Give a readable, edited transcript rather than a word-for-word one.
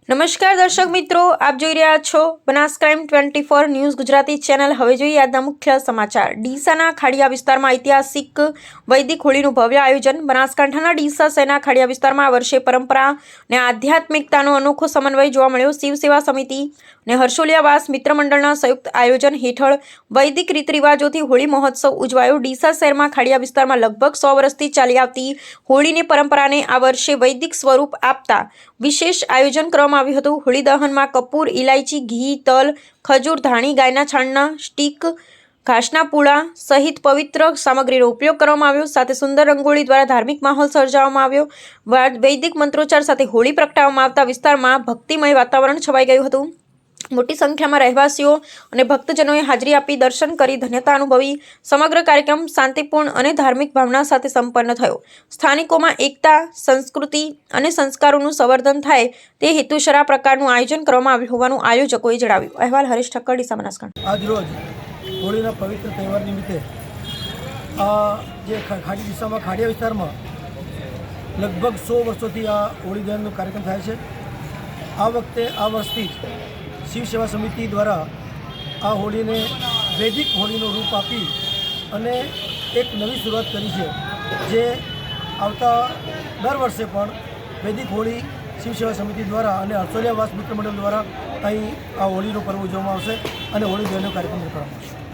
નમસ્કાર દર્શક મિત્રો, આપ જોઈ રહ્યા છો Banas crime 24 news Gujarati channel. હવે જોઈએ આજના મુખ્ય સમાચાર। ડીસાના ખાડિયા વિસ્તારમાં ઐતિહાસિક વૈદિક હોળીનું ભવ્ય આયોજન। બનાસકાંઠાના ડીસા શહેરના ખાડિયા વિસ્તારમાં આ વર્ષે પરંપરા અને આધ્યાત્મિકતાનો અનોખો સમન્વય જોવા મળ્યો। શિવ સેવા સમિતિ અને હર્ષોલિયાવાસ મિત્ર મંડળના સંયુક્ત આયોજન હેઠળ વૈદિક રીત રિવાજોથી હોળી મહોત્સવ ઉજવાયો। ડીસા શહેરમાં ખાડિયા વિસ્તારમાં લગભગ 100 વર્ષથી ચાલી આવતી હોળીની પરંપરાને આ વર્ષે વૈદિક સ્વરૂપ આપતા વિશેષ આયોજન કરવામાં આવ્યું હતું। હોળી દહનમાં કપૂર, ઇલાયચી, ઘી, તલ, ખજૂર, ધાણી, ગાયના છાણના સ્ટીક, ઘાસના પૂળા સહિત પવિત્ર સામગ્રીનો ઉપયોગ કરવામાં આવ્યો। સાથે સુંદર રંગોળી દ્વારા ધાર્મિક માહોલ સર્જાવવામાં આવ્યો। વૈદિક મંત્રોચ્ચાર સાથે હોળી પ્રગટાવવામાં આવતા વિસ્તારમાં ભક્તિમય વાતાવરણ છવાઈ ગયું હતું। મોટી સંખ્યામાં રહેવાસીઓ અને ભક્તજનોએ હાજરી આપી દર્શન કરી ધન્યતા અનુભવી। સમગ્ર કાર્યક્રમ શાંતિપૂર્ણ અને ધાર્મિક ભાવના સાથે સંપન્ન થયો। સ્થાનિકોમાં એકતા, સંસ્કૃતિ અને સંસ્કારોનું સંવર્ધન થાય તે હેતુસર આ પ્રકારનું આયોજન કરવામાં આવ્યું હોવાનું આયોજકોએ જણાવ્યું। અહેવાલ હરેશ ઠક્કર, ડીસા, બનાસકાંઠા। આજ રોજ હોળીના પવિત્ર તહેવાર નિમિત્તે જે ખાડિયા વિસ્તારમાં લગભગ 100 વર્ષોથી આ હોળી દહનનો કાર્યક્રમ થાય છે। આ વખતે આ વર્ષથી જ શિવ સેવા સમિતિ દ્વારા આ હોળીને વૈદિક હોળીનું રૂપ આપી અને એક નવી શરૂઆત કરી છે, જે આવતા દર વર્ષે પણ વૈદિક હોળી શિવ સેવા સમિતિ દ્વારા અને હર્ષોલિયાવાસ મિત્ર મંડળ દ્વારા અહીં આ હોળીનો પર્વ ઉજવવામાં આવશે અને હોળી દહનનો કાર્યક્રમ કરવામાં આવશે।